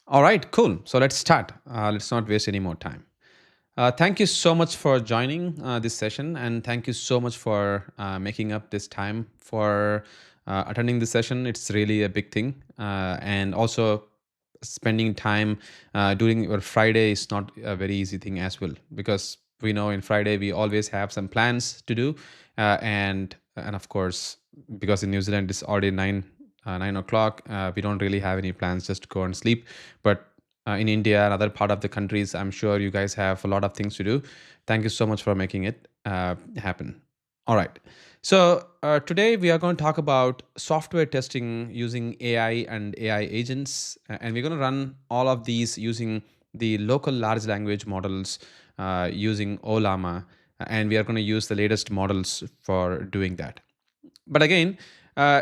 All right, cool. So let's start. Let's not waste any more time. Thank you so much for joining this session, and thank you so much for making up this time for attending this session. It's really a big thing, and also spending time during your Friday is not a very easy thing as well, because we know in Friday we always have some plans to do, and of course, because in New Zealand it's already 9 o'clock, we don't really have any plans, just to go and sleep. But in India and other part of the countries, I'm sure you guys have a lot of things to do. Thank you so much for making it happen. All right. So today we are going to talk about software testing using AI and AI agents, and we're going to run all of these using the local large language models using Ollama, and we are going to use the latest models for doing that. But again,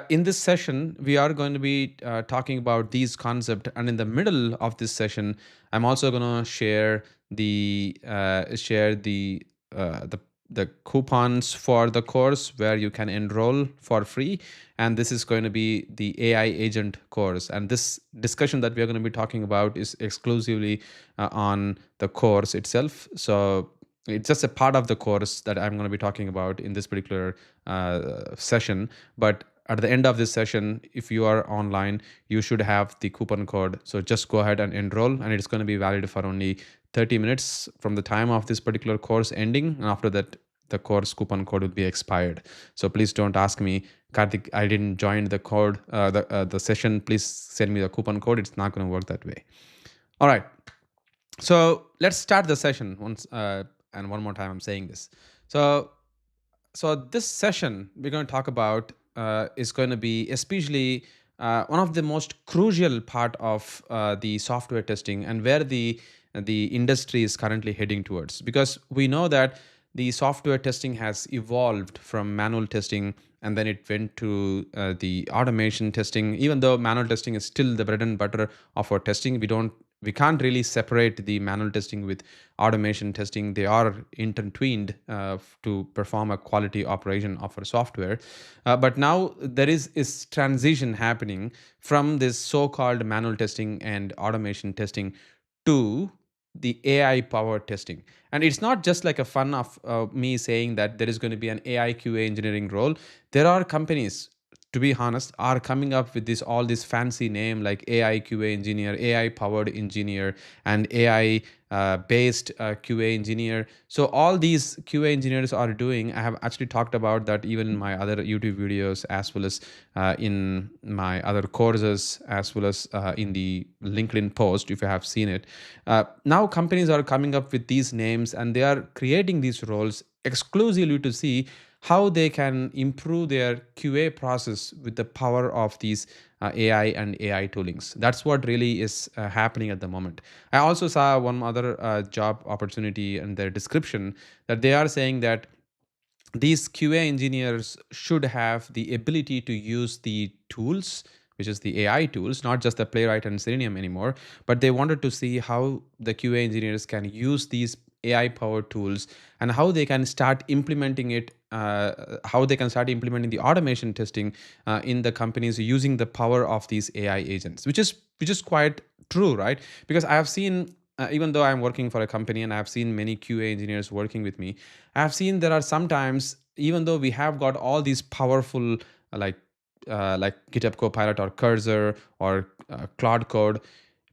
in this session, we are going to be talking about these concepts, and in the middle of this session, I'm also going to share the coupons for the course where you can enroll for free, and this is going to be the AI agent course. And this discussion that we are going to be talking about is exclusively on the course itself. So it's just a part of the course that I'm going to be talking about in this particular session. But at the end of this session, if you are online, you should have the coupon code. So just go ahead and enroll, and it's going to be valid for only 30 minutes from the time of this particular course ending. And after that, the course coupon code will be expired. So please don't ask me, Karthik, I didn't join the code, the session. Please send me the coupon code. It's not going to work that way. All right. So let's start the session once. And one more time, I'm saying this. So this session we're going to talk about is going to be especially one of the most crucial part of the software testing, and where the industry is currently heading towards, because we know that the software testing has evolved from manual testing, and then it went to the automation testing. Even though manual testing is still the bread and butter of our testing, we can't really separate the manual testing with automation testing. They are intertwined to perform a quality operation of our software. But now there is transition happening from this so-called manual testing and automation testing to the AI powered testing. And it's not just like a fun of me saying that there is going to be an AI QA engineering role. There are companies, to be honest, are coming up with all this fancy name like AI QA engineer, AI powered engineer, and AI based QA engineer. So all these QA engineers are doing. I have actually talked about that even in my other YouTube videos, as well as in my other courses, as well as in the LinkedIn post, if you have seen it. Now companies are coming up with these names, and they are creating these roles exclusively to see how they can improve their QA process with the power of these AI and AI toolings. That's what really is happening at the moment. I also saw one other job opportunity in their description, that they are saying that these QA engineers should have the ability to use the tools, which is the AI tools, not just the Playwright and Selenium anymore, but they wanted to see how the QA engineers can use these AI powered tools, and how they can start implementing it, how they can start implementing the automation testing in the companies using the power of these AI agents, which is quite true, right? Because I have seen, even though I'm working for a company and I've seen many QA engineers working with me, I've seen there are sometimes, even though we have got all these powerful like GitHub Copilot or Cursor or Cloud Code,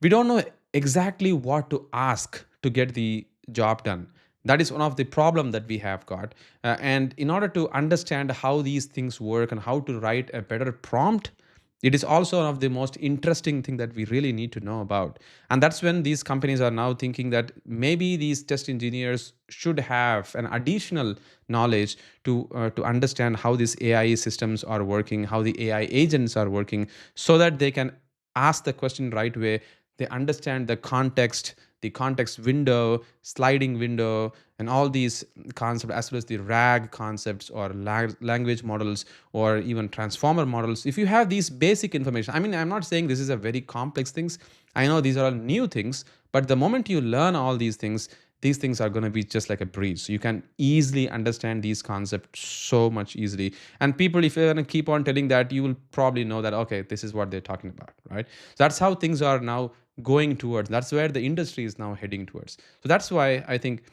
we don't know exactly what to ask to get the job done. That is one of the problem that we have got. And in order to understand how these things work and how to write a better prompt, it is also one of the most interesting thing that we really need to know about. And that's when these companies are now thinking that maybe these test engineers should have an additional knowledge to understand how these AI systems are working, how the AI agents are working, so that they can ask the question right way. They understand the context window, sliding window, and all these concepts, as well as the RAG concepts or language models, or even transformer models. If you have these basic information, I mean, I'm not saying this is a very complex things. I know these are all new things, but the moment you learn all these things are going to be just like a breeze. So you can easily understand these concepts so much easily. And people, if you're going to keep on telling that, you will probably know that, okay, this is what they're talking about, right? So that's how things are now going towards. That's where the industry is now heading towards. So that's why I think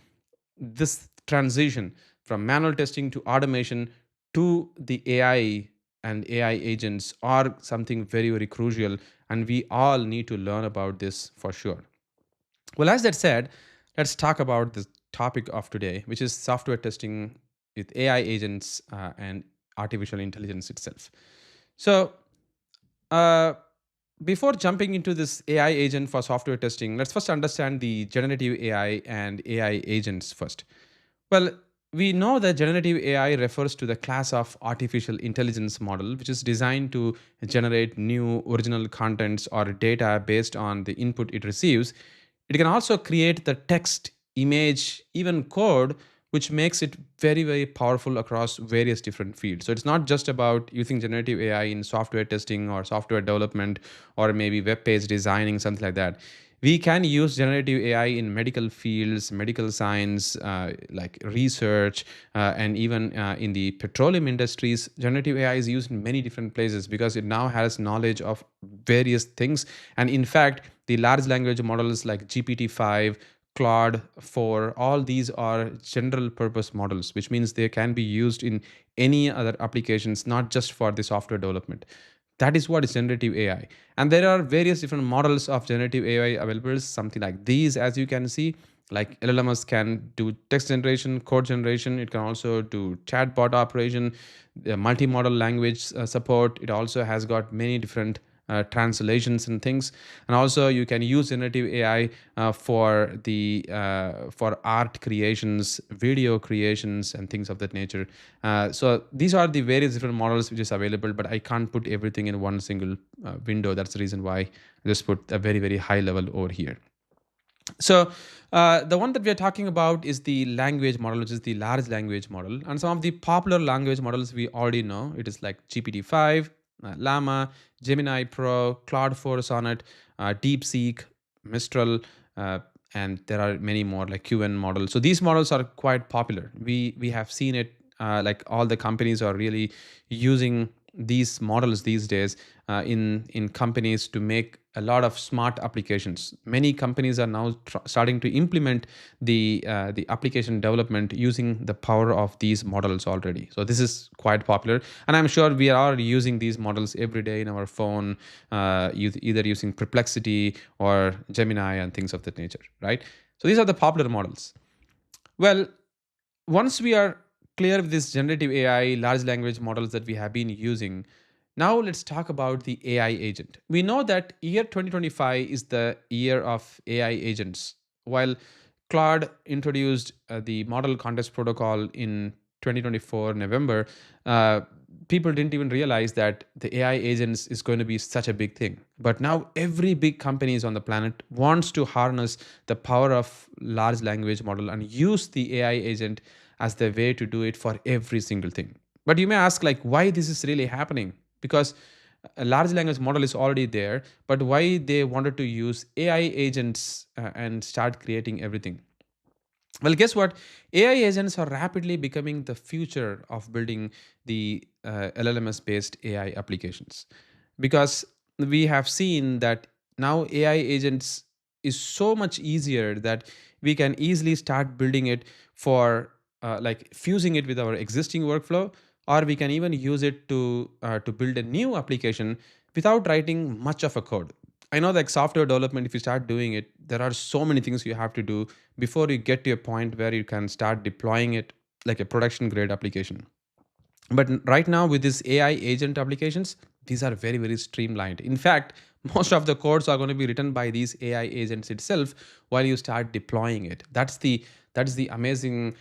this transition from manual testing to automation to the AI and AI agents are something very, very crucial. And we all need to learn about this for sure. Well, as that said, let's talk about the topic of today, which is software testing with AI agents and artificial intelligence itself. So, uh, before jumping into this AI agent for software testing, let's first understand the generative AI and AI agents first. Well, we know that generative AI refers to the class of artificial intelligence model which is designed to generate new original contents or data based on the input it receives. It can also create the text, image, even code, which makes it very, very powerful across various different fields. So it's not just about using generative AI in software testing or software development or maybe web page designing, something like that. We can use generative AI in medical fields, medical science, like research, and even in the petroleum industries. Generative AI is used in many different places because it now has knowledge of various things. And in fact, the large language models like GPT-5, Claude 4, all these are general purpose models, which means they can be used in any other applications, not just for the software development. That is what is generative AI. And there are various different models of generative AI available, something like these, as you can see. Like LLMs can do text generation, code generation. It can also do chatbot operation, multimodal language support. It also has got many different translations and things. And also you can use generative AI for art creations, video creations, and things of that nature. So these are the various different models which is available, but I can't put everything in one single window. That's the reason why I just put a very, very high level over here. So the one that we are talking about is the language model, which is the large language model. And some of the popular language models we already know. It is like GPT-5, Llama, Gemini Pro, Claude 4 Sonnet, DeepSeek, Mistral, and there are many more like QN models. So these models are quite popular. We have seen it, like all the companies are really using these models these days in companies to make a lot of smart applications. Many companies are now starting to implement the application development using the power of these models already. So this is quite popular, and I'm sure we are using these models every day in our phone, either using Perplexity or Gemini and things of that nature, right? So these are the popular models. Well, once we are clear with this generative AI, large language models that we have been using, now let's talk about the AI agent. We know that year 2025 is the year of AI agents. While Claude introduced the Model Context Protocol in 2024 November, people didn't even realize that the AI agents is going to be such a big thing. But now every big companies on the planet wants to harness the power of large language model and use the AI agent as the way to do it for every single thing. But you may ask, like, why this is really happening? Because a large language model is already there, but why they wanted to use AI agents and start creating everything? Well, guess what? AI agents are rapidly becoming the future of building the LLMS based AI applications, because we have seen that now AI agents is so much easier that we can easily start building it for like fusing it with our existing workflow, or we can even use it to build a new application without writing much of a code. I know, like software development, if you start doing it, there are so many things you have to do before you get to a point where you can start deploying it like a production grade application. But right now with this AI agent applications, these are very, very streamlined. In fact, most of the codes are going to be written by these AI agents itself while you start deploying it. That is the amazing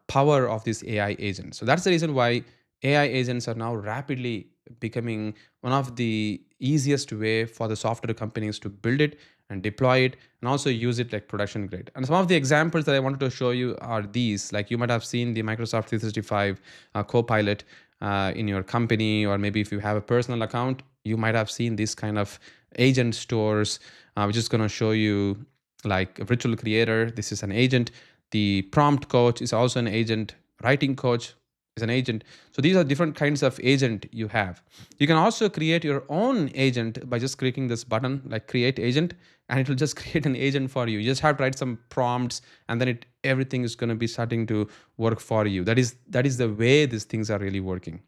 power of this AI agent. So that's the reason why AI agents are now rapidly becoming one of the easiest way for the software companies to build it and deploy it and also use it like production grade. And some of the examples that I wanted to show you are these. Like you might have seen the Microsoft 365 Copilot in your company, or maybe if you have a personal account, you might have seen this kind of agent stores, which is going to show you like a virtual creator. This is an agent. The prompt coach is also an agent. Writing coach, is an agent. So these are different kinds of agent you have. You can also create your own agent by just clicking this button like create agent, and it will just create an agent for you. You just have to write some prompts, and then everything is going to be starting to work for you. That is the way these things are really working.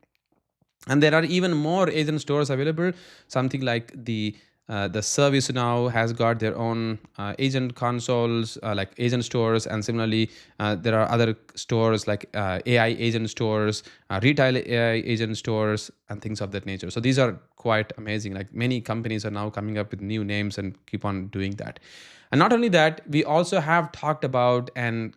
And there are even more agent stores available. Something like the service now has got their own agent consoles, like agent stores, and similarly there are other stores like AI agent stores, retail AI agent stores, and things of that nature. So these are quite amazing. Like many companies are now coming up with new names and keep on doing that. And not only that, we also have talked about and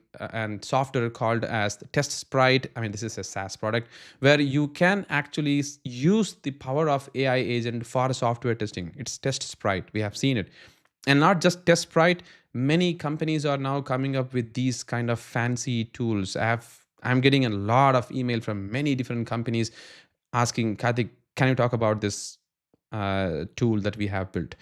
software called as Test Sprite. I mean, this is a SaaS product where you can actually use the power of AI agent for software testing. It's Test Sprite. We have seen it. And not just Test Sprite, many companies are now coming up with these kind of fancy tools. I'm getting a lot of email from many different companies asking, Karthik, can you talk about this tool that we have built?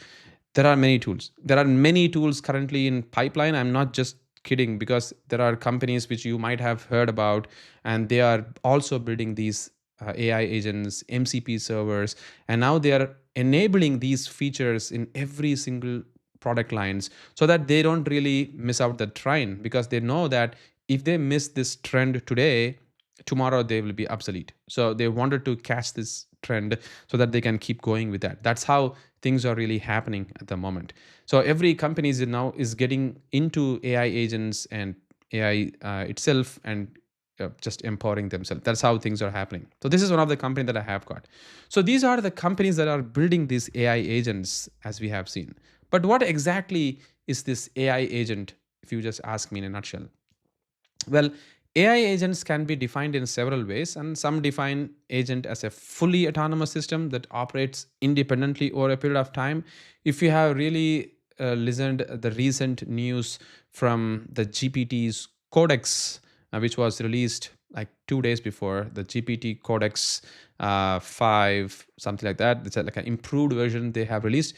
There are many tools. There are many tools currently in pipeline. I'm not just kidding, because there are companies which you might have heard about, and they are also building these AI agents, MCP servers, and now they are enabling these features in every single product lines so that they don't really miss out the train, because they know that if they miss this trend today, tomorrow they will be obsolete. So they wanted to catch this trend so that they can keep going with that. That's how things are really happening at the moment. So every company is now getting into AI agents and AI itself, and just empowering themselves. That's how things are happening. So this is one of the companies that I have got. So these are the companies that are building these AI agents, as we have seen. But what exactly is this AI agent, if you just ask me in a nutshell? Well, AI agents can be defined in several ways, and some define agent as a fully autonomous system that operates independently over a period of time. If you have really listened the recent news from the GPT's Codex, which was released like 2 days before, the GPT Codex 5, something like that. It's like an improved version they have released.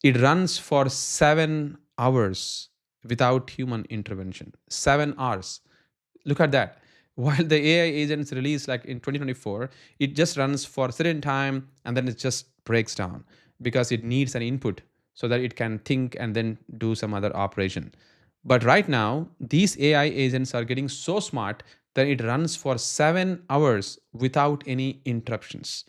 It runs for 7 hours without human intervention. 7 hours. Look at that. While the AI agents release like in 2024, it just runs for a certain time and then it just breaks down because it needs an input so that it can think and then do some other operation. But right now, these AI agents are getting so smart that it runs for 7 hours without any interruptions.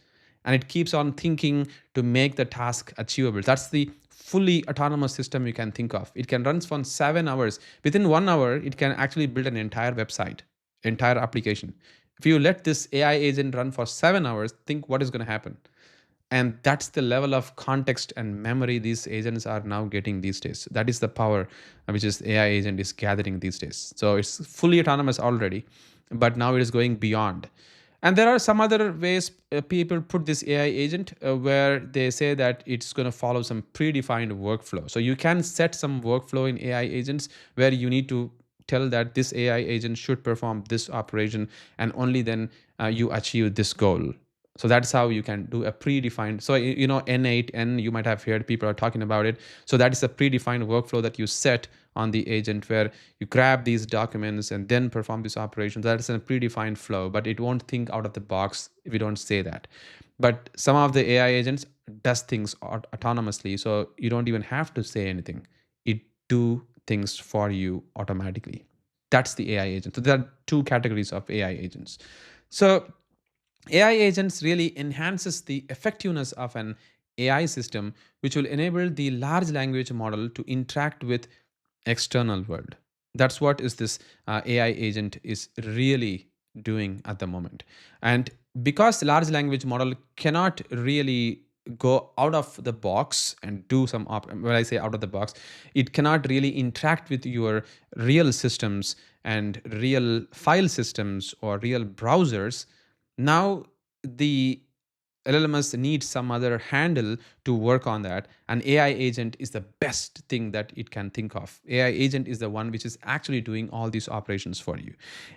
And it keeps on thinking to make the task achievable. That's the fully autonomous system you can think of. It can run for 7 hours. Within 1 hour, it can actually build an entire website, entire application. If you let this AI agent run for 7 hours, think what is going to happen. And that's the level of context and memory these agents are now getting these days. That is the power which is AI agent is gathering these days. So it's fully autonomous already, but now it is going beyond. And there are some other ways people put this AI agent where they say that it's going to follow some predefined workflow. So you can set some workflow in AI agents where you need to tell that this AI agent should perform this operation, and only then you achieve this goal. So that's how you can do a predefined. So N8N, you might have heard people are talking about it. So that is a predefined workflow that you set on the agent where you grab these documents and then perform this operation. That is a predefined flow, but it won't think out of the box if you don't say that. But some of the AI agents does things autonomously, so you don't even have to say anything. It do things for you automatically. That's the AI agent. So there are two categories of AI agents. So AI agents really enhances the effectiveness of an AI system, which will enable the large language model to interact with external world. That's what is this AI agent is really doing at the moment. And because large language model cannot really go out of the box and do some when I say out of the box, it cannot really interact with your real systems and real file systems or real browsers. Now the LLMs need some other handle to work on that, and AI agent is the best thing that it can think of. AI agent is the one which is actually doing all these operations for you.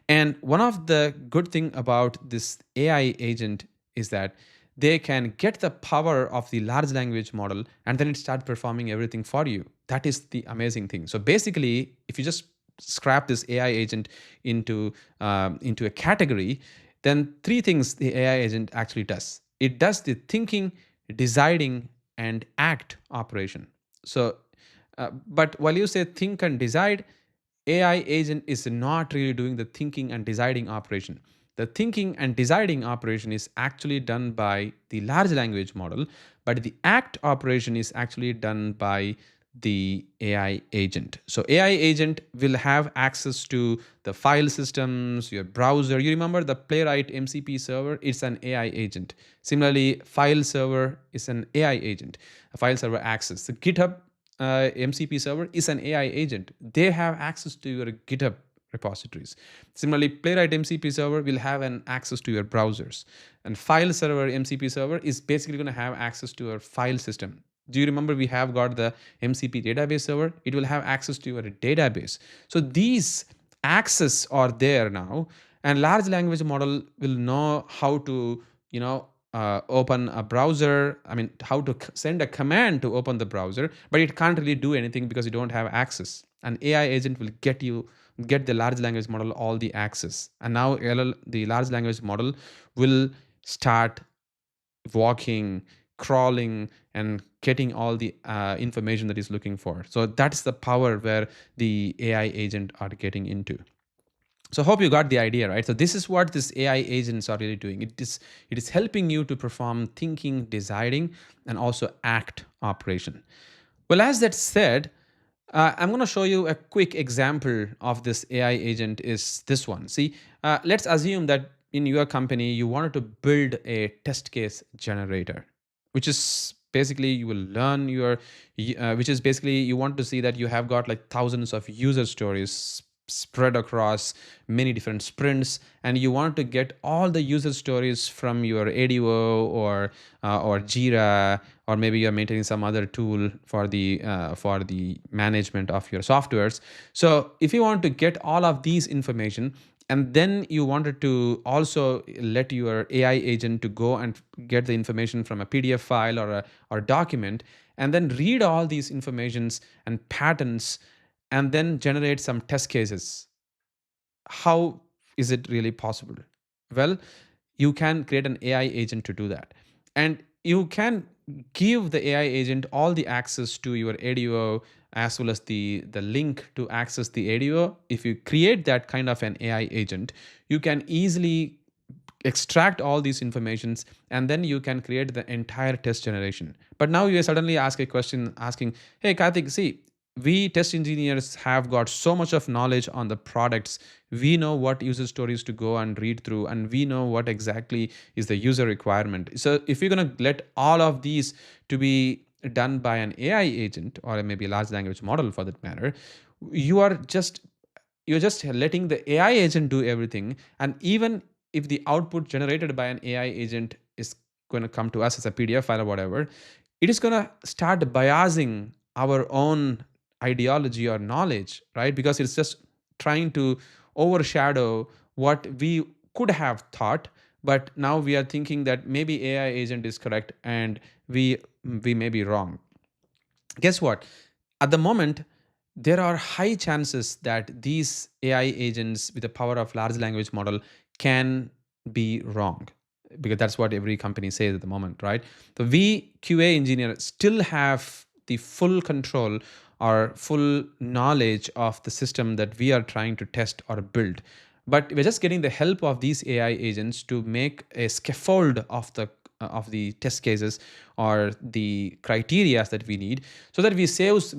And one of the good thing about this AI agent is that they can get the power of the large language model and then it start performing everything for you. That is the amazing thing. So basically, if you just scrap this AI agent into a category, then three things the AI agent actually does. It does the thinking, deciding, and act operation. So, but while you say think and decide, AI agent is not really doing the thinking and deciding operation. The thinking and deciding operation is actually done by the large language model, but the act operation is actually done by the AI agent. So AI agent will have access to the file systems, your browser. You remember the Playwright MCP server? It's an AI agent. Similarly, file server is an AI agent. A file server access. The GitHub MCP server is an AI agent. They have access to your GitHub repositories. Similarly, Playwright MCP server will have an access to your browsers. And file server MCP server is basically going to have access to your file system. Do you remember we have got the MCP database server? It will have access to your database. So these access are there now, and large language model will know how to, open a browser. I mean, how to send a command to open the browser, but it can't really do anything because you don't have access. An AI agent will get the large language model all the access, and now the large language model will start walking, crawling, and getting all the information that he's looking for. So that's the power where the AI agent are getting into. So hope you got the idea, right? So this is what this AI agents are really doing. It is helping you to perform thinking, deciding, and also act operation. Well, as that said, I'm going to show you a quick example of this AI agent is this one. See, let's assume that in your company, you wanted to build a test case generator, which is basically you will learn which is basically you want to see that you have got like thousands of user stories spread across many different sprints, and you want to get all the user stories from your ADO or Jira, or maybe you're maintaining some other tool for the management of your softwares. So if you want to get all of these information, and then you wanted to also let your AI agent to go and get the information from a PDF file or document, and then read all these informations and patterns, and then generate some test cases. How is it really possible? Well, you can create an AI agent to do that. And you can give the AI agent all the access to your ADO as well as the link to access the ADO. If you create that kind of an AI agent, you can easily extract all these informations, and then you can create the entire test generation. But now you suddenly ask a question asking, hey Karthik, see, we test engineers have got so much of knowledge on the products. We know what user stories to go and read through, and we know what exactly is the user requirement. So if you're going to let all of these to be done by an AI agent, or maybe a large language model for that matter, you are just you're just letting the AI agent do everything. And even if the output generated by an AI agent is going to come to us as a PDF file or whatever, it is going to start biasing our own ideology or knowledge, right? Because it's just trying to overshadow what we could have thought, but now we are thinking that maybe AI agent is correct and we may be wrong. Guess what? At the moment, there are high chances that these AI agents with the power of large language model can be wrong, because that's what every company says at the moment, right? So we QA engineers still have the full control or full knowledge of the system that we are trying to test or build. But we're just getting the help of these AI agents to make a scaffold of the test cases or the criteria that we need, so that we save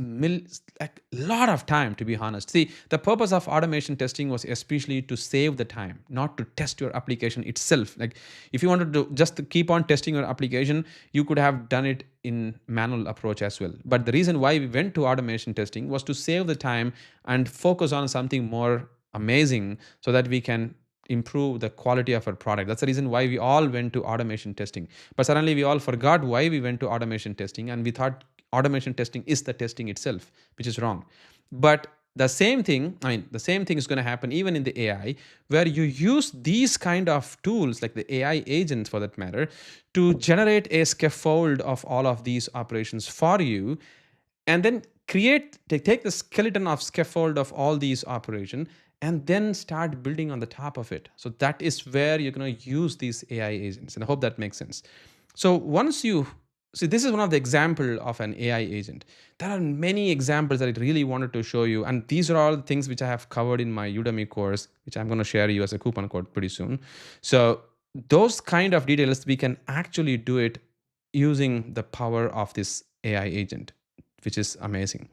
like a lot of time, to be honest. See, the purpose of automation testing was especially to save the time, not to test your application itself. Like if you wanted to just keep on testing your application, you could have done it in manual approach as well. But the reason why we went to automation testing was to save the time and focus on something more amazing, so that we can improve the quality of our product. That's the reason why we all went to automation testing. But suddenly we all forgot why we went to automation testing, and we thought automation testing is the testing itself, which is wrong. But the same thing is going to happen even in the AI, where you use these kind of tools like the AI agents for that matter to generate a scaffold of all of these operations for you, and then take the skeleton of scaffold of all these operations and then start building on the top of it. So that is where you're going to use these AI agents, and I hope that makes sense. So once you see, this is one of the example of an AI agent. There are many examples that I really wanted to show you, and these are all things which I have covered in my Udemy course, which I'm going to share you as a coupon code pretty soon. So those kind of details we can actually do it using the power of this AI agent, which is amazing.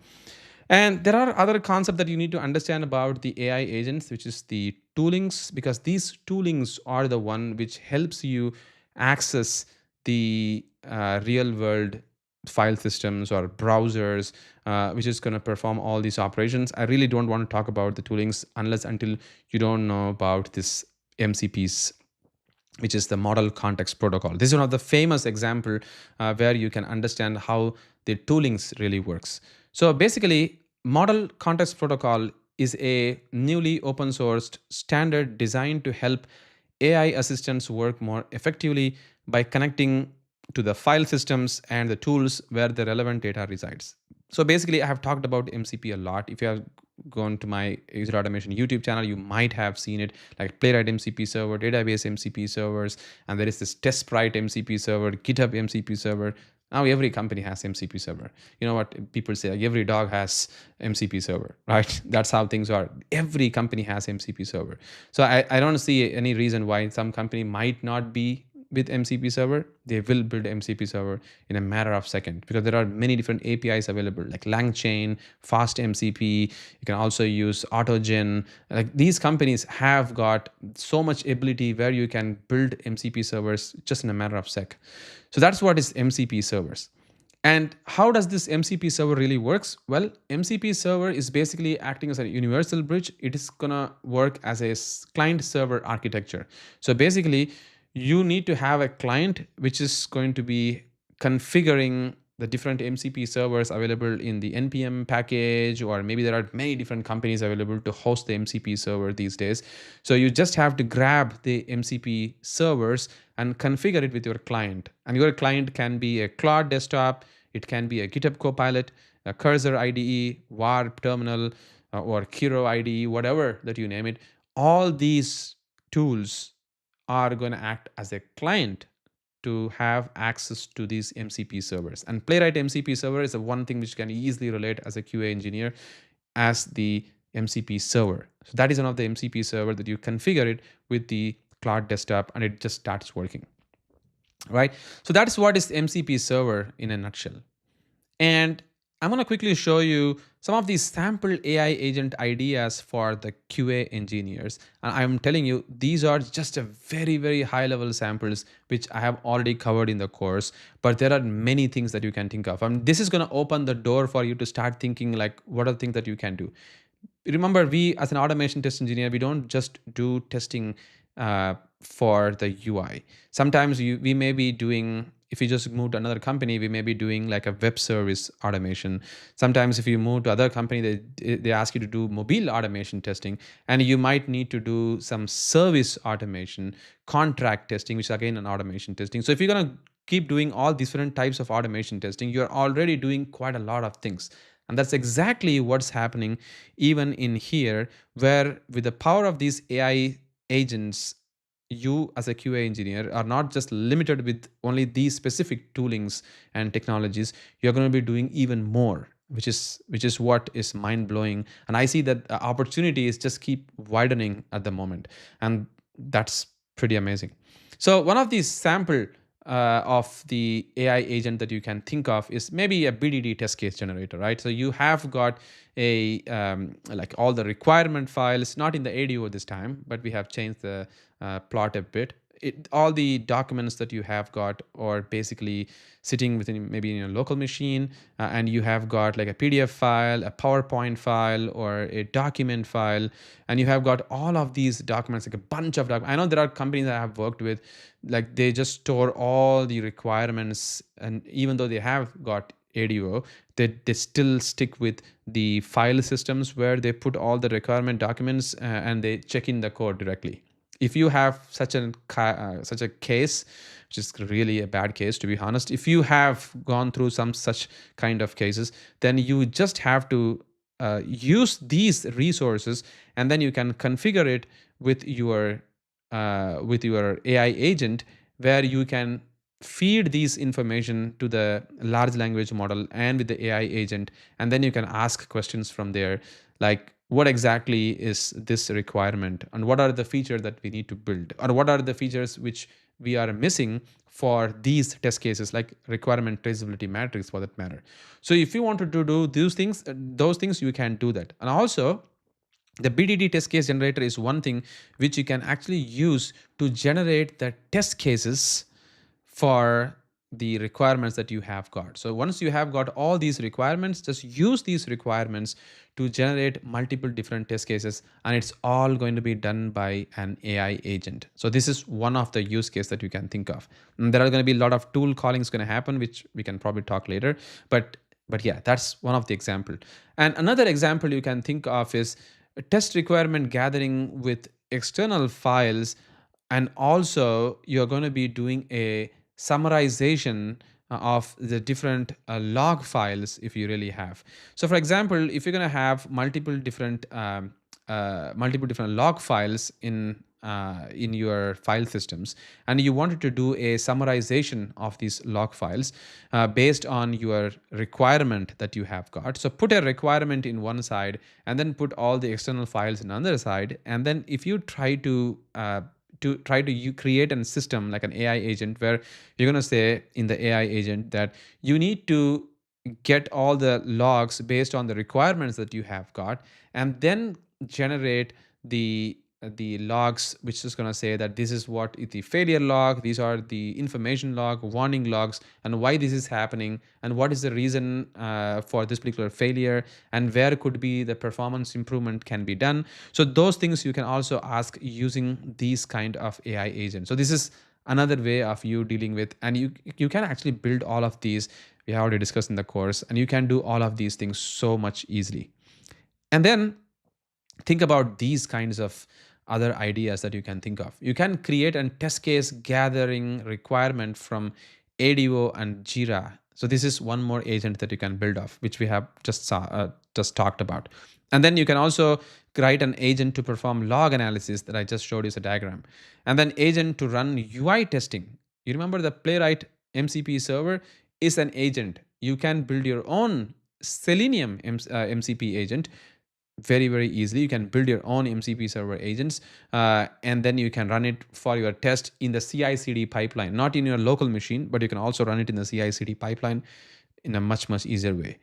And there are other concepts that you need to understand about the AI agents, which is the toolings, because these toolings are the one which helps you access the real world file systems or browsers, which is going to perform all these operations. I really don't want to talk about the toolings unless until you don't know about this MCPs, which is the model context protocol. This is one of the famous example where you can understand how the toolings really works. So basically, model context protocol is a newly open sourced standard designed to help AI assistants work more effectively by connecting to the file systems and the tools where the relevant data resides. So basically, I have talked about MCP a lot. If you have gone to my ExecuteAutomation YouTube channel, you might have seen it, like Playwright MCP server, database MCP servers, and there is this TestSprite MCP server, GitHub MCP server. Now every company has MCP server. You know what people say, like every dog has MCP server, right? That's how things are. Every company has MCP server. So I don't see any reason why some company might not be with MCP server. They will build MCP server in a matter of seconds, because there are many different APIs available, like LangChain, Fast MCP. You can also use AutoGen. Like these companies have got so much ability where you can build MCP servers just in a matter of sec. So that's what is MCP servers. And how does this MCP server really works? Well, MCP server is basically acting as a universal bridge. It is gonna work as a client server architecture. So basically, you need to have a client which is going to be configuring the different MCP servers available in the NPM package, or maybe there are many different companies available to host the MCP server these days. So you just have to grab the MCP servers and configure it with your client. And your client can be a Claude desktop, it can be a GitHub Copilot, a Cursor IDE, Warp Terminal, or Kiro IDE, whatever that you name it. All these tools are going to act as a client to have access to these MCP servers. And Playwright MCP server is the one thing which can easily relate as a QA engineer as the MCP server. So that is one of the MCP server that you configure it with the Cloud desktop and it just starts working, right? So that's what is MCP server in a nutshell. And I'm going to quickly show you some of these sample AI agent ideas for the QA engineers. And I'm telling you, these are just a very, very high level samples, which I have already covered in the course. But there are many things that you can think of. And this is going to open the door for you to start thinking like, what are the things that you can do? Remember, we as an automation test engineer, we don't just do testing for the UI. Sometimes we may be doing, if you just move to another company, we may be doing like a web service automation. Sometimes if you move to other company, they ask you to do mobile automation testing, and you might need to do some service automation, contract testing, which is again an automation testing. So if you're going to keep doing all different types of automation testing, you're already doing quite a lot of things. And that's exactly what's happening even in here, where with the power of these AI agents, you as a QA engineer are not just limited with only these specific toolings and technologies. You're going to be doing even more, which is what is mind blowing. And I see that opportunities just keep widening at the moment, and that's pretty amazing. So one of these sample of the AI agent that you can think of is maybe a BDD test case generator, right? So you have got a like all the requirement files, not in the ADO this time, but we have changed the plot a bit. All the documents that you have got are basically sitting within maybe in your local machine, and you have got like a PDF file, a PowerPoint file, or a document file, and you have got all of these documents, like a bunch of documents. I know there are companies that I have worked with, like they just store all the requirements, and even though they have got ADO, they still stick with the file systems where they put all the requirement documents and they check in the code directly. If you have such a case, which is really a bad case to be honest, if you have gone through some such kind of cases, then you just have to use these resources, and then you can configure it with your AI agent, where you can feed these information to the large language model and with the AI agent, and then you can ask questions from there, like what exactly is this requirement, and what are the features that we need to build, or what are the features which we are missing for these test cases, like requirement traceability matrix for that matter. So if you wanted to do those things, you can do that. And also, the BDD test case generator is one thing which you can actually use to generate the test cases for the requirements that you have got. So once you have got all these requirements, just use these requirements to generate multiple different test cases, and it's all going to be done by an AI agent. So this is one of the use case that you can think of. And there are going to be a lot of tool callings going to happen, which we can probably talk later. But yeah, that's one of the example. And another example you can think of is test requirement gathering with external files, and also you're going to be doing a summarization of the different log files if you really have. So for example, if you're going to have multiple different log files in your file systems, and you wanted to do a summarization of these log files based on your requirement that you have got. So put a requirement in one side, and then put all the external files in another side, and then if you try to create a system like an AI agent, where you're going to say in the AI agent that you need to get all the logs based on the requirements that you have got, and then generate the logs, which is going to say that this is what is the failure log, these are the information log, warning logs, and why this is happening, and what is the reason for this particular failure, and where could be the performance improvement can be done. So those things you can also ask using these kind of AI agents. So this is another way of you dealing with, and you can actually build all of these. We have already discussed in the course, and you can do all of these things so much easily. And then think about these kinds of other ideas that you can think of. You can create a test case gathering requirement from ADO and Jira. So this is one more agent that you can build off, which we have just talked about. And then you can also write an agent to perform log analysis that I just showed you as a diagram. And then agent to run UI testing. You remember the Playwright MCP server is an agent. You can build your own Selenium MCP agent very, very easily. You can build your own MCP server agents, and then you can run it for your test in the CI/CD pipeline, not in your local machine, but you can also run it in the CI/CD pipeline in a much, much easier way.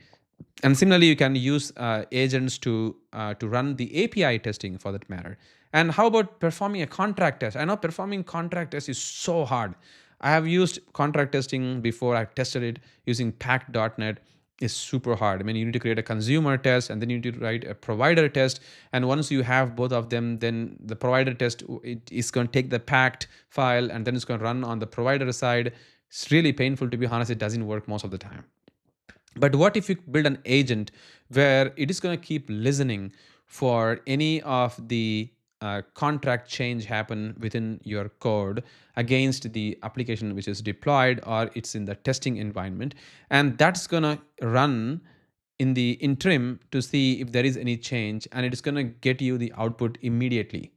And similarly, you can use agents to run the API testing for that matter. And how about performing a contract test? I know performing contract test is so hard. I have used contract testing before. I've tested it using pack.net. Is super hard. I mean, you need to create a consumer test, and then you need to write a provider test. And once you have both of them, then the provider test, it is going to take the packed file, and then it's going to run on the provider side. It's really painful, to be honest. It doesn't work most of the time. But what if you build an agent where it is going to keep listening for any of the contract change happen within your code against the application which is deployed, or it's in the testing environment, and that's going to run in the interim to see if there is any change, and it is going to get you the output immediately.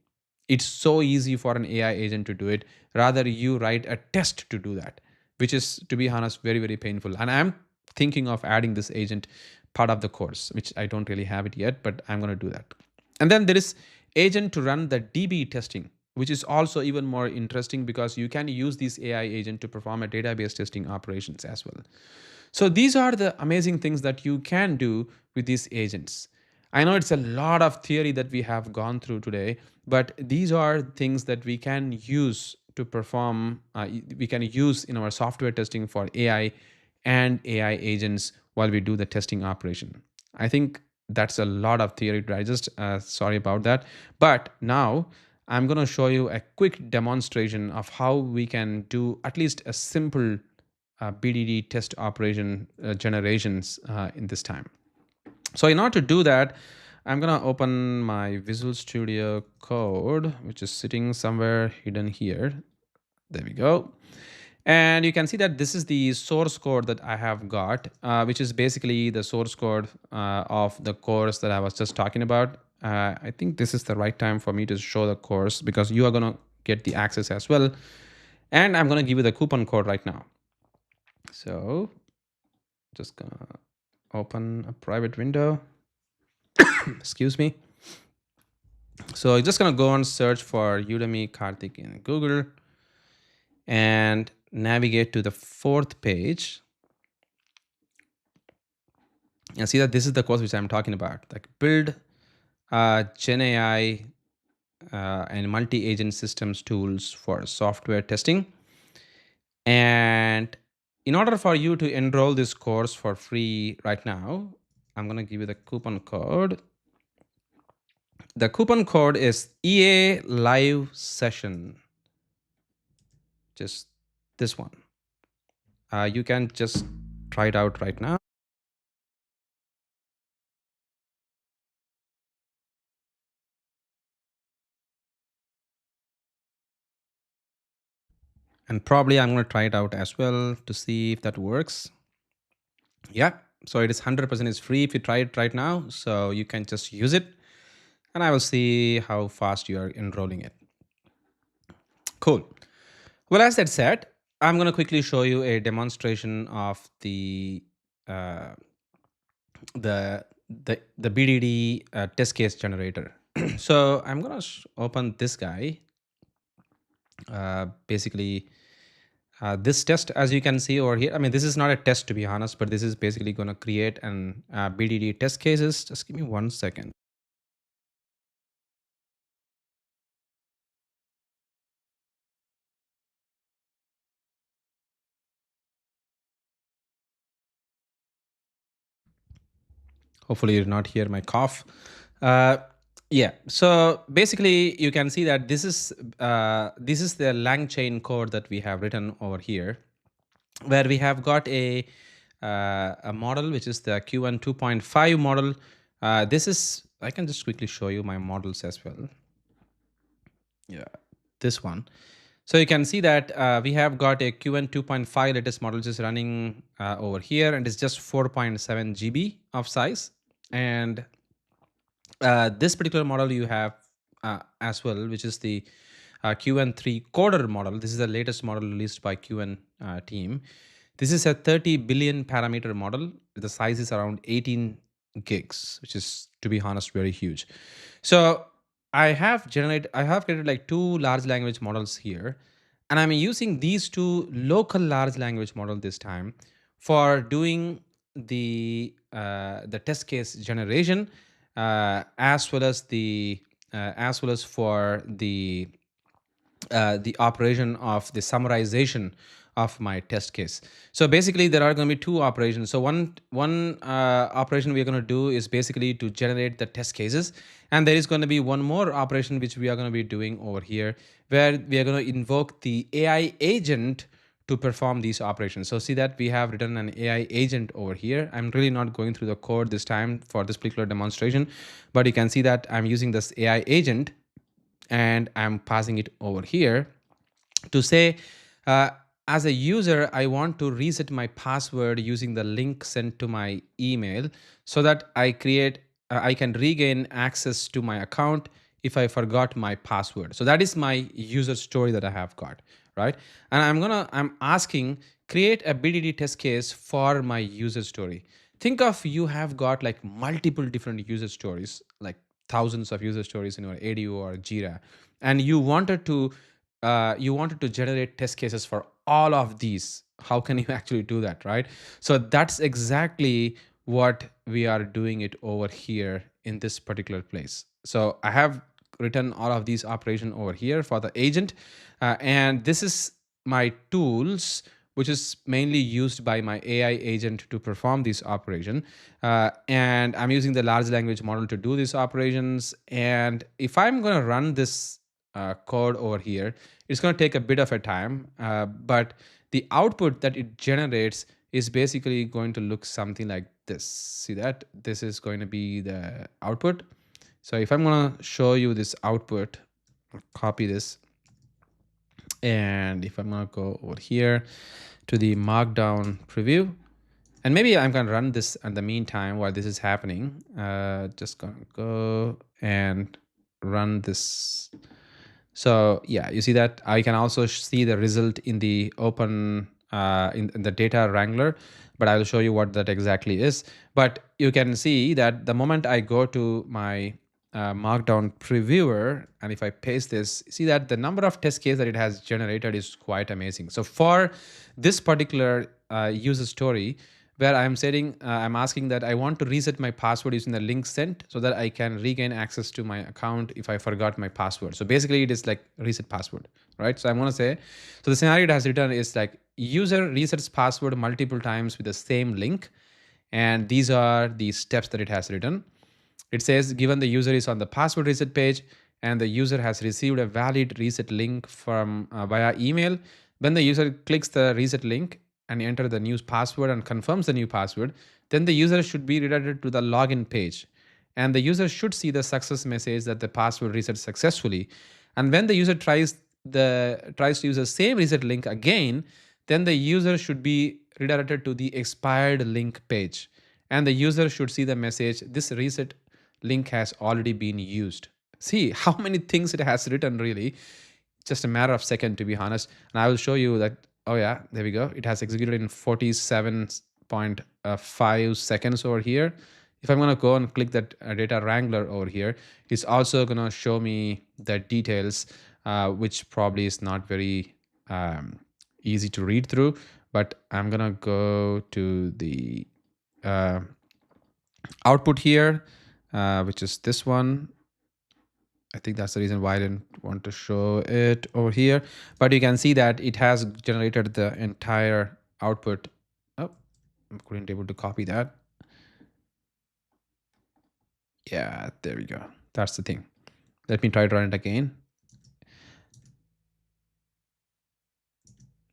It's so easy for an AI agent to do it. Rather, you write a test to do that, which is, to be honest, very, very painful. And I'm thinking of adding this agent part of the course, which I don't really have it yet, but I'm going to do that. And then there is agent to run the DB testing, which is also even more interesting because you can use this AI agent to perform a database testing operations as well. So these are the amazing things that you can do with these agents. I know it's a lot of theory that we have gone through today, but these are things that we can use to perform, we can use in our software testing for AI and AI agents while we do the testing operation. I think that's a lot of theory to digest. Sorry about that. But now I'm going to show you a quick demonstration of how we can do at least a simple BDD test operation generations in this time. So in order to do that, I'm going to open my Visual Studio Code, which is sitting somewhere hidden here. There we go. And you can see that this is the source code that I have got, which is basically the source code of the course that I was just talking about. I think this is the right time for me to show the course because you are going to get the access as well. And I'm going to give you the coupon code right now. So just going to open a private window. Excuse me. So I'm just going to go and search for Udemy Karthik in Google and navigate to the 4th page. And see that this is the course which I'm talking about, like build Gen AI and multi-agent systems tools for software testing. And in order for you to enroll this course for free right now, I'm going to give you the coupon code. The coupon code is EA Live Session. Just this one. You can just try it out right now. And probably I'm going to try it out as well to see if that works. Yeah, so it is 100% is free if you try it right now. So you can just use it and I will see how fast you are enrolling it. Cool. Well, as that said, I'm going to quickly show you a demonstration of uh, the BDD test case generator. So I'm going to open this guy. Basically, this test, as you can see over here, I mean, this is not a test to be honest, but this is basically going to create an BDD test cases. Just give me 1 second. Hopefully you did not hear my cough. Uh, yeah, so basically you can see that this is the LangChain code that we have written over here, where we have got a model which is the Q1 2.5 model. This is, I can just quickly show you my models as well. Yeah, this one. So you can see that we have got a Q1 2.5 latest model just running over here, and it's just 4.7 GB of size. And this particular model you have as well, which is the QN3 coder model. This is the latest model released by QN team. This is a 30 billion parameter model. The size is around 18 gigs, which is, to be honest, very huge. So I have created like 2 large language models here, and I'm using these 2 local large language model this time for doing the test case generation, as well as for the operation of the summarization of my test case. So basically there are going to be 2 operations. So one operation we are going to do is basically to generate the test cases, and there is going to be one more operation which we are going to be doing over here, where we are going to invoke the AI agent to perform these operations. So see that we have written an AI agent over here. I'm really not going through the code this time for this particular demonstration, but you can see that I'm using this AI agent and I'm passing it over here to say, as a user, I want to reset my password using the link sent to my email so that I can regain access to my account if I forgot my password. So that is my user story that I have got, right? And I'm asking, create a BDD test case for my user story. Think of, you have got like multiple different user stories, like thousands of user stories in your ADO or Jira, and you wanted to generate test cases for all of these. How can you actually do that, right? So that's exactly what we are doing it over here in this particular place. So I have written all of these operation over here for the agent, and this is my tools, which is mainly used by my AI agent to perform this operation. And I'm using the large language model to do these operations. And if I'm going to run this code over here, it's going to take a bit of a time, but the output that it generates is basically going to look something like this. See that? This is going to be the output. So if I'm going to show you this output, I'll copy this, And if I'm gonna go over here to the markdown preview, and maybe I'm gonna run this in the meantime while this is happening. Just gonna go and run this. So yeah, you see that I can also see the result in the open in the data wrangler, but I will show you what that exactly is. But you can see that the moment I go to my markdown previewer, and if I paste this, see that the number of test cases that it has generated is quite amazing. So for this particular user story, where I'm setting, I'm asking that I want to reset my password using the link sent so that I can regain access to my account if I forgot my password. So basically it is like reset password, right? So I'm going to say, so the scenario it has written is like user resets password multiple times with the same link. And these are the steps that it has written. It says, given the user is on the password reset page and the user has received a valid reset link from via email, when the user clicks the reset link and enter the new password and confirms the new password, then the user should be redirected to the login page. And the user should see the success message that the password reset successfully. And when the user tries to use the same reset link again, then the user should be redirected to the expired link page. And the user should see the message, this reset link has already been used. See how many things it has written, really. Just a matter of second, to be honest. And I will show you that, oh yeah, there we go. It has executed in 47.5 seconds over here. If I'm gonna go and click that data wrangler over here, it's also gonna show me the details, which probably is not very easy to read through, but I'm gonna go to the output here, which is this one. I think that's the reason why I didn't want to show it over here, but you can see that it has generated the entire output. Oh, I couldn't able to copy that. Yeah, there we go. That's the thing. Let me try to run it again.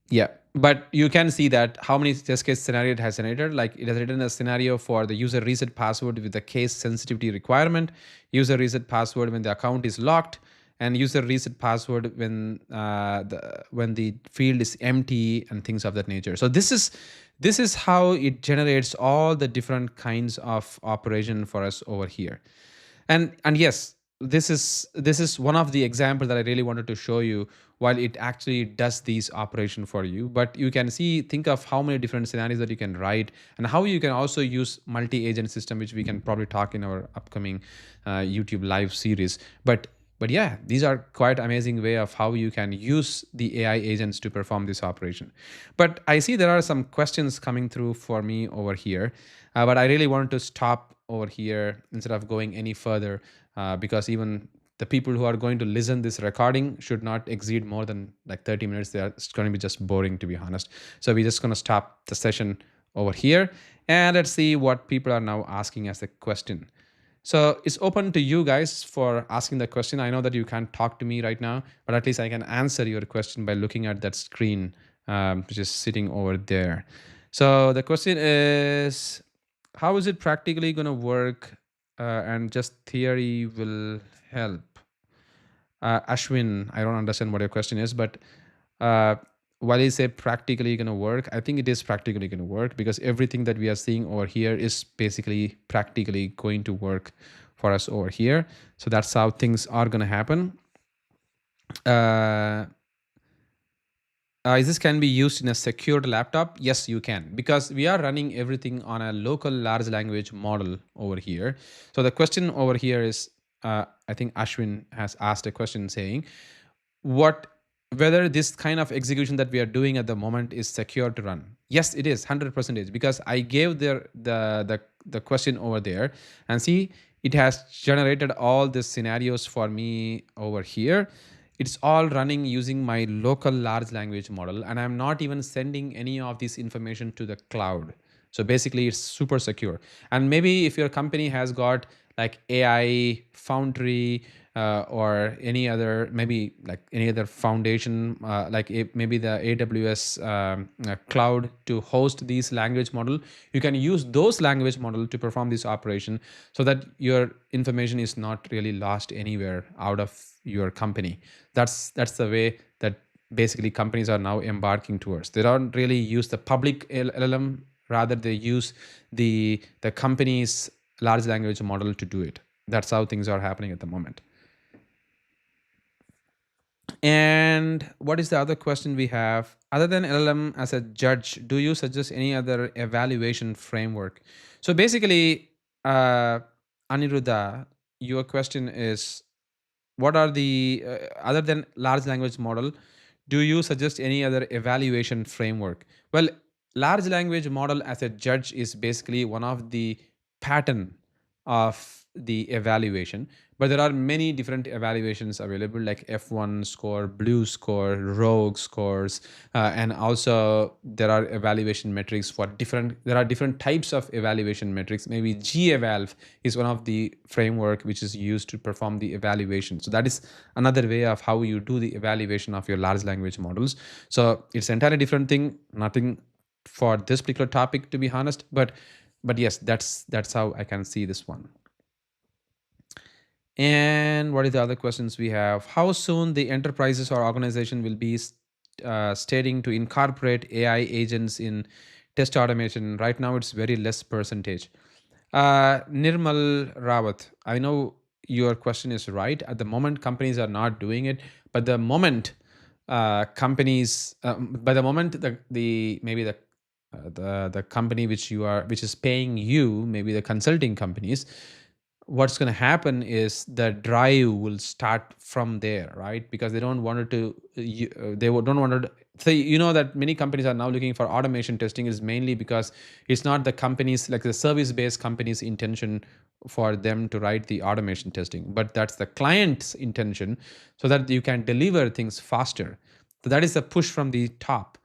Yeah, but you can see that how many test case scenario it has generated. Like it has written a scenario for the user reset password with the case sensitivity requirement, user reset password when the account is locked, and user reset password when the field is empty and things of that nature. So this is how it generates all the different kinds of operation for us over here. And yes, this is one of the examples that I really wanted to show you while it actually does these operation for you. But you can see, think of how many different scenarios that you can write and how you can also use multi-agent system, which we can probably talk in our upcoming YouTube live series. But yeah, these are quite amazing way of how you can use the AI agents to perform this operation. But I see there are some questions coming through for me over here, but I really wanted to stop over here instead of going any further, because even the people who are going to listen this recording should not exceed more than like 30 minutes. It's going to be just boring, to be honest. So we're just going to stop the session over here, and let's see what people are now asking as a question. So it's open to you guys for asking the question. I know that you can't talk to me right now, but at least I can answer your question by looking at that screen, which is sitting over there. So the question is, how is it practically going to work? And just theory will help. Ashwin, I don't understand what your question is, but while you say practically going to work, I think it is practically going to work because everything that we are seeing over here is basically practically going to work for us over here. So that's how things are going to happen. Is this can be used in a secured laptop? Yes, you can, because we are running everything on a local large language model over here. So the question over here is, I think Ashwin has asked a question saying, whether this kind of execution that we are doing at the moment is secure to run. Yes, it is 100%, because I gave the question over there, and see, it has generated all the scenarios for me over here. It's all running using my local large language model, and I'm not even sending any of this information to the cloud. So basically it's super secure. And maybe if your company has got like AI Foundry, or any other, maybe like any other foundation, maybe the AWS cloud to host these language model, you can use those language model to perform this operation so that your information is not really lost anywhere out of your company. That's the way that basically companies are now embarking towards. They don't really use the public LLM, rather they use the company's large language model to do it. That's how things are happening at the moment. And what is the other question we have? Other than LLM as a judge, do you suggest any other evaluation framework? So basically, Aniruddha, your question is, what are the other than large language model, do you suggest any other evaluation framework? Well, large language model as a judge is basically one of the pattern of the evaluation, but there are many different evaluations available, like F1 score, blue score, rogue scores, and also there are evaluation metrics for different, there are different types of evaluation metrics. Maybe geval is one of the framework which is used to perform the evaluation. So that is another way of how you do the evaluation of your large language models. So it's entirely different thing, nothing for this particular topic, to be honest, but yes, that's how I can see this one. And what are the other questions we have? How soon the enterprises or organization will be stating to incorporate AI agents in test automation? Right now, it's very less percentage. Nirmal Rawat, I know your question is right. At the moment, companies are not doing it, but the moment companies, by the moment the maybe the company which is paying you, maybe the consulting companies, what's going to happen is the drive will start from there, right? Because they don't want it to don't want to say, that many companies are now looking for automation testing is mainly because it's not the companies, like the service based companies intention for them to write the automation testing, but that's the client's intention, so that you can deliver things faster. So that is a push from the top,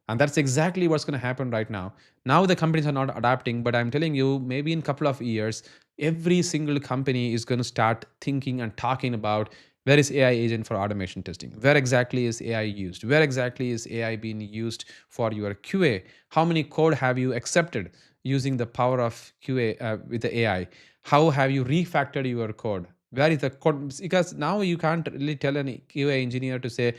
and that's exactly what's going to happen right now. Now the companies are not adapting, but I'm telling you, maybe in a couple of years, every single company is going to start thinking and talking about, where is AI agent for automation testing? Where exactly is AI used? Where exactly is AI being used for your QA? How many code have you accepted using the power of QA with the AI? How have you refactored your code? Where is the code? Because now you can't really tell any QA engineer to say,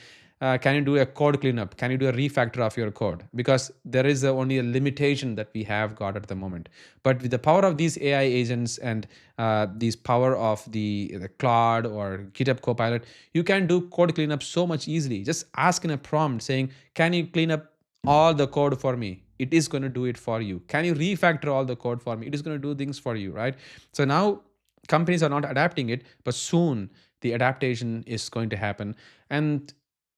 can you do a code cleanup? Can you do a refactor of your code? Because there is only a limitation that we have got at the moment. But with the power of these AI agents and these power of the Claude or GitHub Copilot, you can do code cleanup so much easily. Just ask in a prompt saying, can you clean up all the code for me? It is going to do it for you. Can you refactor all the code for me? It is going to do things for you, right? So now companies are not adapting it, but soon the adaptation is going to happen. And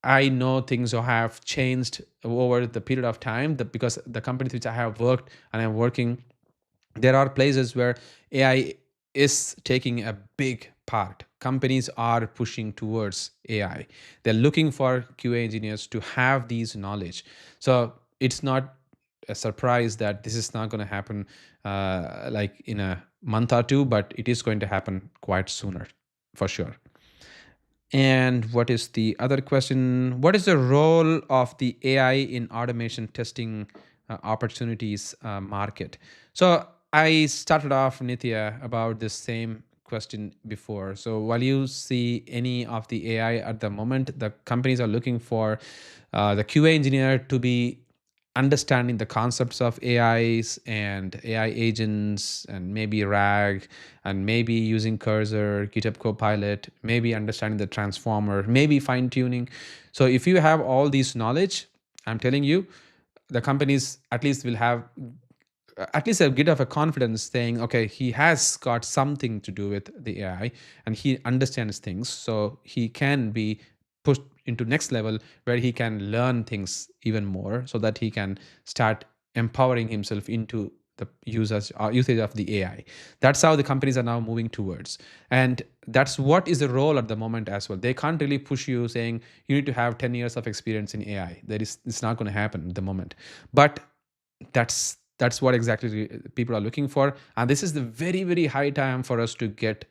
I know things have changed over the period of time, because the companies which I have worked and I'm working, there are places where AI is taking a big part. Companies are pushing towards AI. They're looking for QA engineers to have these knowledge. So it's not a surprise that this is not going to happen like in a month or two, but it is going to happen quite sooner, for sure. And what is the other question? What is the role of the AI in automation testing opportunities market? So I started off, Nithya, about the same question before. So while you see any of the AI at the moment, the companies are looking for the QA engineer to be understanding the concepts of AIs and AI agents, and maybe RAG, and maybe using Cursor, GitHub Copilot, maybe understanding the transformer, maybe fine tuning. So if you have all these knowledge, I'm telling you, the companies at least will have at least a bit of a confidence, saying, okay, he has got something to do with the AI and he understands things, so he can be pushed into next level where he can learn things even more, so that he can start empowering himself into the usage of the AI. That's how the companies are now moving towards, and that's what is the role at the moment as well. They can't really push you saying you need to have 10 years of experience in AI. It's not going to happen at the moment, but that's what exactly people are looking for, and this is the very, very high time for us to get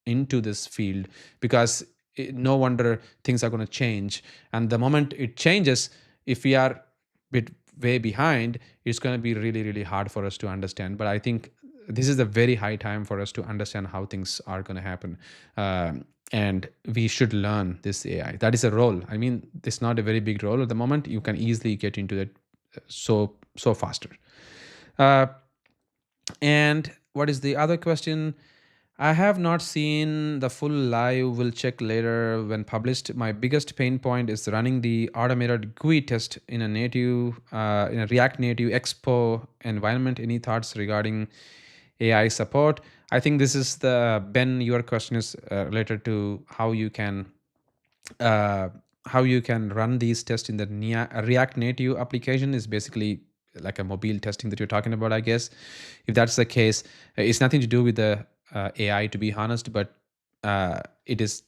into this field, because no wonder things are going to change, and the moment it changes, if we are bit way behind, it's going to be really, really hard for us to understand. But I think this is a very high time for us to understand how things are going to happen. And we should learn this AI. That is a role. I mean, it's not a very big role at the moment. You can easily get into that so faster. Uh, and what is the other question? I have not seen the full live. Will check later when published. My biggest pain point is running the automated GUI test in a React Native Expo environment. Any thoughts regarding AI support? I think this is the Ben. Your question is related to uh, how you can run these tests in the React Native application. Is basically like a mobile testing that you're talking about, I guess. If that's the case, it's nothing to do with the AI, to be honest, but it is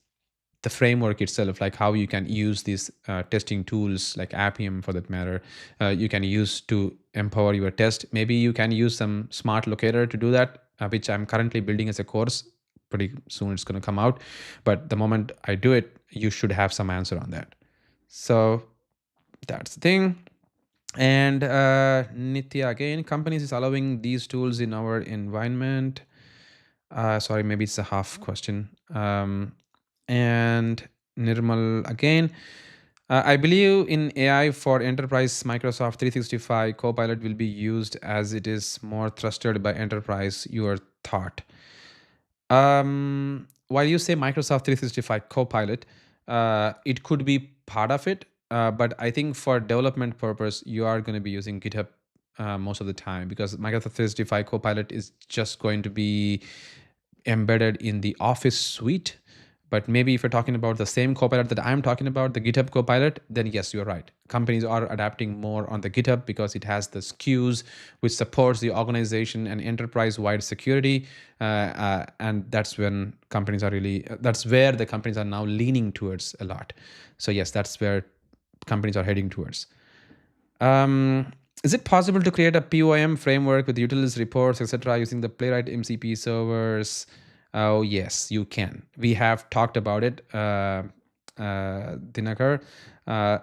the framework itself, like how you can use these testing tools like Appium for that matter. You can use to empower your test. Maybe you can use some smart locator to do that, which I'm currently building as a course. Pretty soon it's going to come out, but the moment I do it, you should have some answer on that. So that's the thing. And Nitya again, companies is allowing these tools in our environment. Sorry, maybe it's a half question. And Nirmal again, I believe in AI for enterprise. Microsoft 365 Copilot will be used as it is more trusted by enterprise. Your thought? While you say Microsoft 365 Copilot, it could be part of it, but I think for development purpose, you are going to be using GitHub most of the time, because Microsoft 365 Copilot is just going to be embedded in the Office suite. But maybe if you're talking about the same Copilot that I'm talking about, the GitHub Copilot, then yes, you're right. Companies are adapting more on the GitHub because it has the SKUs, which supports the organization and enterprise-wide security. And that's when companies are really, that's where the companies are now leaning towards a lot. So yes, that's where companies are heading towards. Is it possible to create a POM framework with utilities, reports, etc., using the Playwright MCP servers? Oh, yes, you can. We have talked about it, Dinakar.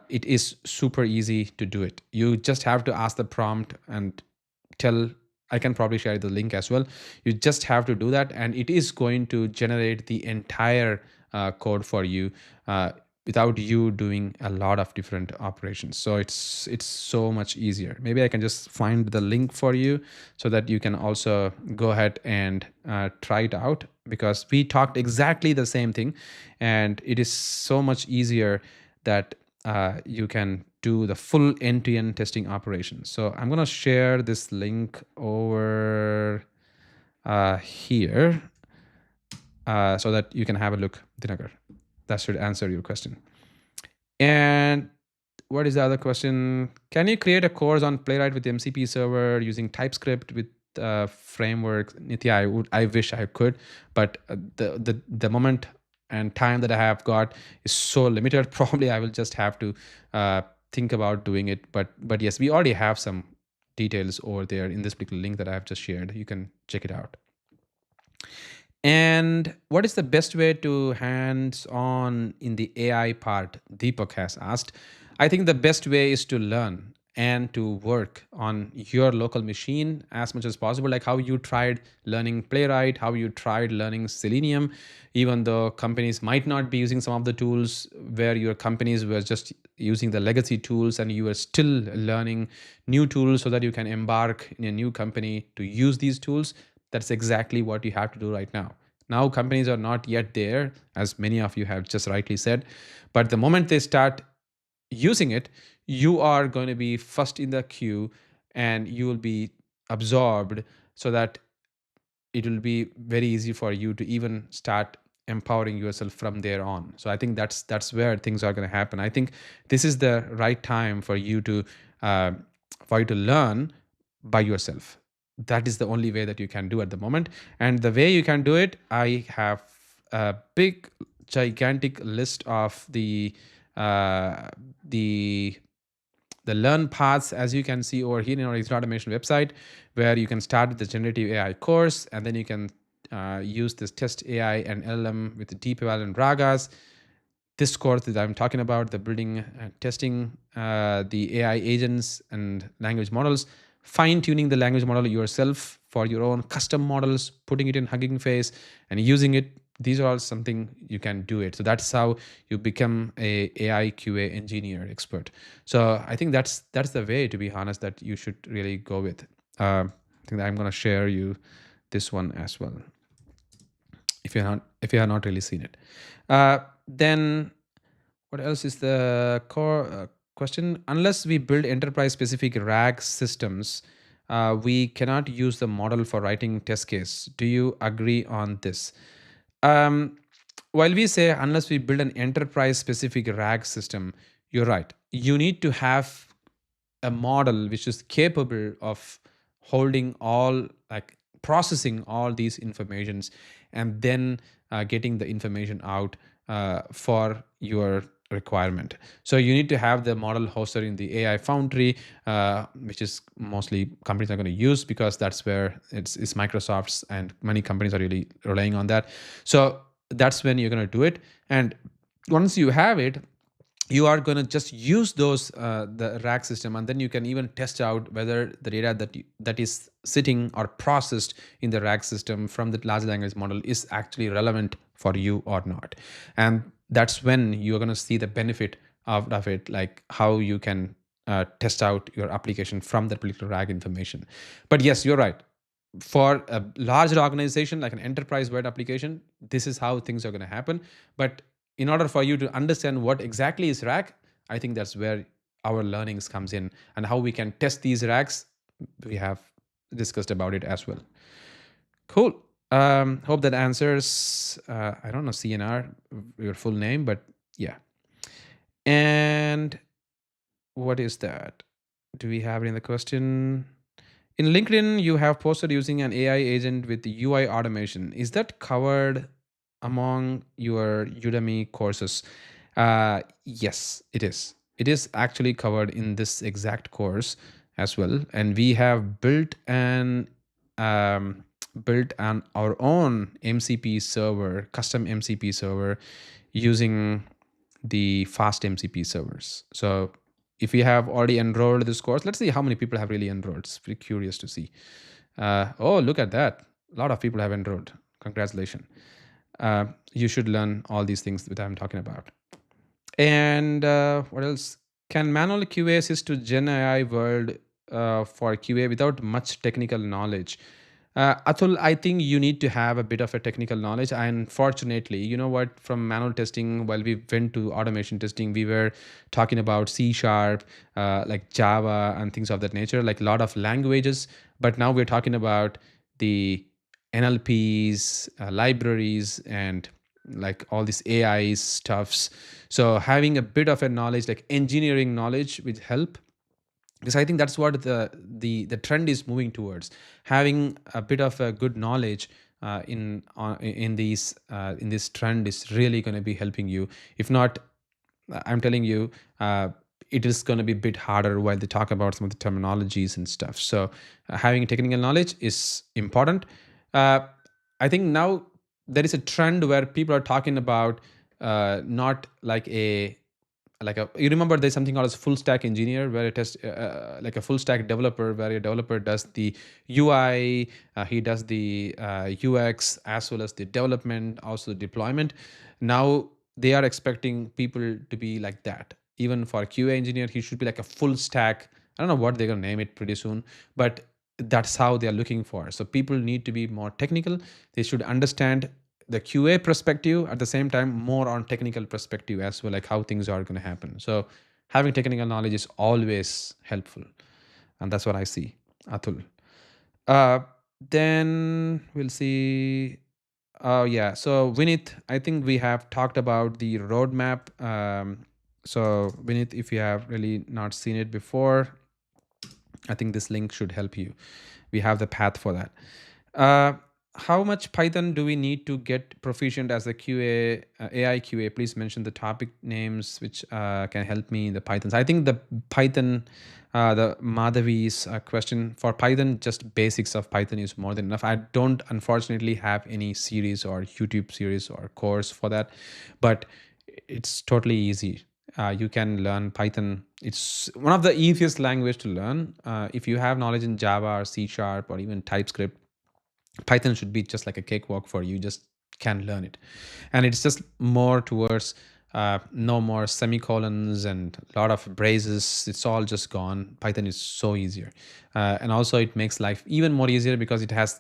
It is super easy to do it. You just have to ask the prompt and tell. I can probably share the link as well. You just have to do that, and it is going to generate the entire code for you. Without you doing a lot of different operations. So it's so much easier. Maybe I can just find the link for you so that you can also go ahead and try it out, because we talked exactly the same thing, and it is so much easier that you can do the full end-to-end testing operation. So I'm going to share this link over here so that you can have a look, Dinagar. That should answer your question. And what is the other question? Can you create a course on Playwright with MCP server using TypeScript with framework? Nitya, I wish I could, but the moment and time that I have got is so limited. Probably I will just have to think about doing it. But yes, we already have some details over there in this particular link that I have just shared. You can check it out. And what is the best way to hands on in the AI part? Deepak has asked. I think the best way is to learn and to work on your local machine as much as possible, like how you tried learning Playwright, how you tried learning Selenium, even though companies might not be using some of the tools, where your companies were just using the legacy tools and you were still learning new tools so that you can embark in a new company to use these tools. That's exactly what you have to do right now. Now, companies are not yet there, as many of you have just rightly said. But the moment they start using it, you are going to be first in the queue and you will be absorbed, so that it will be very easy for you to even start empowering yourself from there on. So I think that's where things are going to happen. I think this is the right time for you to learn by yourself. That is the only way that you can do at the moment. And the way you can do it, I have a big gigantic list of the learn paths, as you can see over here in our ExecuteAutomation website, where you can start with the generative AI course, and then you can use this test AI and LLM with the DeepEval and RAGAs. This course that I'm talking about, the building and testing the AI agents and language models, fine-tuning the language model yourself for your own custom models, putting it in Hugging Face and using it. These are all something you can do it. So that's how you become a AI QA engineer expert. So I think that's the way, to be honest, that you should really go with. I think that I'm going to share you this one as well, if you have not really seen it. Then what else is the core question? Unless we build enterprise specific RAG systems, we cannot use the model for writing test case. Do you agree on this? Um, while we say unless we build an enterprise specific RAG system, you're right. You need to have a model which is capable of holding all, like processing all these informations, and then getting the information out for your requirement. So you need to have the model hosted in the AI Foundry, which is mostly companies are going to use, because that's where it's Microsoft's, and many companies are really relying on that. So that's when you're going to do it. And once you have it, you are going to just use those the RAG system, and then you can even test out whether the data that is sitting or processed in the RAG system from the large language model is actually relevant for you or not. And that's when you're going to see the benefit of it, like how you can test out your application from that particular RAG information. But yes, you're right. For a larger organization like an enterprise-wide application, this is how things are going to happen. But in order for you to understand what exactly is RAG, I think that's where our learnings comes in, and how we can test these RAGs. We have discussed about it as well. Cool. Hope that answers. I don't know CNR, your full name, but yeah. And what is that? Do we have any other question? In LinkedIn, you have posted using an AI agent with the UI automation. Is that covered among your Udemy courses? Yes, it is. It is actually covered in this exact course as well. And we have built our own MCP server, custom MCP server, using the fast MCP servers. So if you have already enrolled this course, let's see how many people have really enrolled. It's pretty curious to see. Oh, look at that. A lot of people have enrolled. Congratulations. You should learn all these things that I'm talking about. And what else? Can manual QA assist to Gen AI world for QA without much technical knowledge? Atul, I think you need to have a bit of a technical knowledge. And fortunately, you know what, from manual testing, while we went to automation testing, we were talking about C#, like Java and things of that nature, like a lot of languages. But now we're talking about the NLPs, libraries, and like all these AI stuffs. So having a bit of a knowledge, like engineering knowledge, would help, because I think that's what the trend is moving towards. Having a bit of a good knowledge in this trend is really going to be helping you. If not, I'm telling you, it is going to be a bit harder while they talk about some of the terminologies and stuff. So having technical knowledge is important. I think now there is a trend where people are talking about not like you remember there's something called as full stack engineer, where it is like a full stack developer, where a developer does the UI, he does the UX, as well as the development, also the deployment. Now they are expecting people to be like that. Even for a QA engineer, he should be like a full stack. I don't know what they're going to name it pretty soon, but that's how they are looking for. So people need to be more technical. They should understand the QA perspective, at the same time more on technical perspective as well, like how things are going to happen. So having technical knowledge is always helpful, and that's what I see. Atul. Then we'll see. Oh yeah, so Vinith, I think we have talked about the roadmap. So Vinith, if you have really not seen it before, I think this link should help you. We have the path for that. How much Python do we need to get proficient as a QA, AI QA? Please mention the topic names which can help me in the Pythons. I think the Python, the Madhavi's question for Python, just basics of Python is more than enough. I don't unfortunately have any series or YouTube series or course for that, but it's totally easy. You can learn Python. It's one of the easiest language to learn. If you have knowledge in Java or C# or even TypeScript, Python should be just like a cakewalk for you, just can learn it. And it's just more towards no more semicolons and a lot of braces. It's all just gone. Python is so easier. And also it makes life even more easier because it has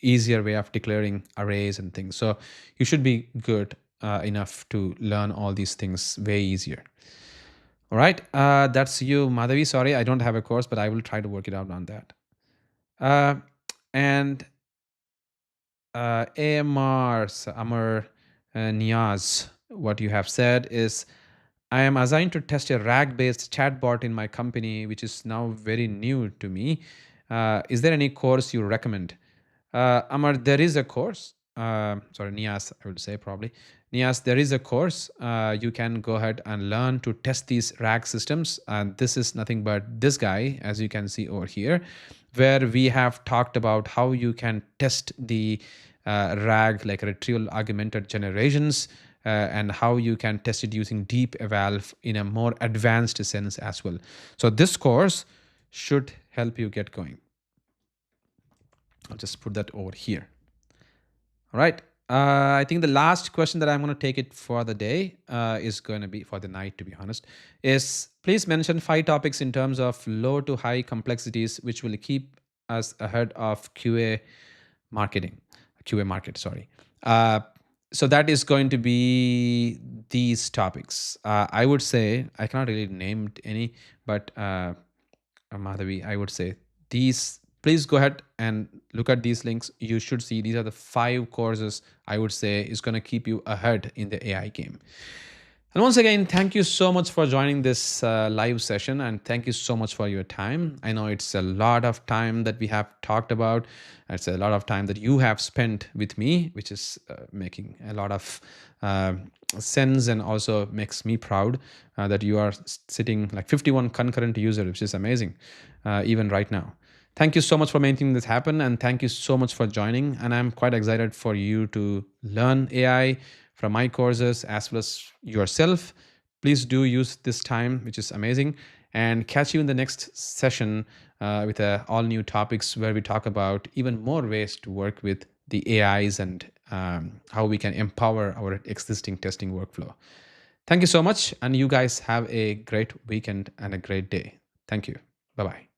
easier way of declaring arrays and things. So you should be good enough to learn all these things way easier. All right, that's you, Madhavi. Sorry, I don't have a course, but I will try to work it out on that. And Amar Niaz, what you have said is, I am assigned to test a RAG-based chatbot in my company, which is now very new to me. Is there any course you recommend? Amar, there is a course. Sorry, Nias, I would say probably. Nias, there is a course. You can go ahead and learn to test these RAG systems. And this is nothing but this guy, as you can see over here, where we have talked about how you can test the RAG, like retrieval augmented generations, and how you can test it using DeepEval in a more advanced sense as well. So this course should help you get going. I'll just put that over here. All right. I think the last question that I'm going to take it for the day is going to be for the night, to be honest, is please mention 5 topics in terms of low to high complexities, which will keep us ahead of QA market, sorry. So that is going to be these topics. I would say, I cannot really name any, but Madhavi, I would say these, please go ahead and look at these links. You should see these are the 5 courses I would say is going to keep you ahead in the AI game. And once again, thank you so much for joining this live session, and thank you so much for your time. I know it's a lot of time that we have talked about. It's a lot of time that you have spent with me, which is making a lot of sense, and also makes me proud that you are sitting like 51 concurrent users, which is amazing, even right now. Thank you so much for making this happen, and thank you so much for joining. And I'm quite excited for you to learn AI from my courses as well as yourself. Please do use this time, which is amazing, and catch you in the next session with all new topics where we talk about even more ways to work with the AIs and how we can empower our existing testing workflow. Thank you so much, and you guys have a great weekend and a great day. Thank you. Bye-bye.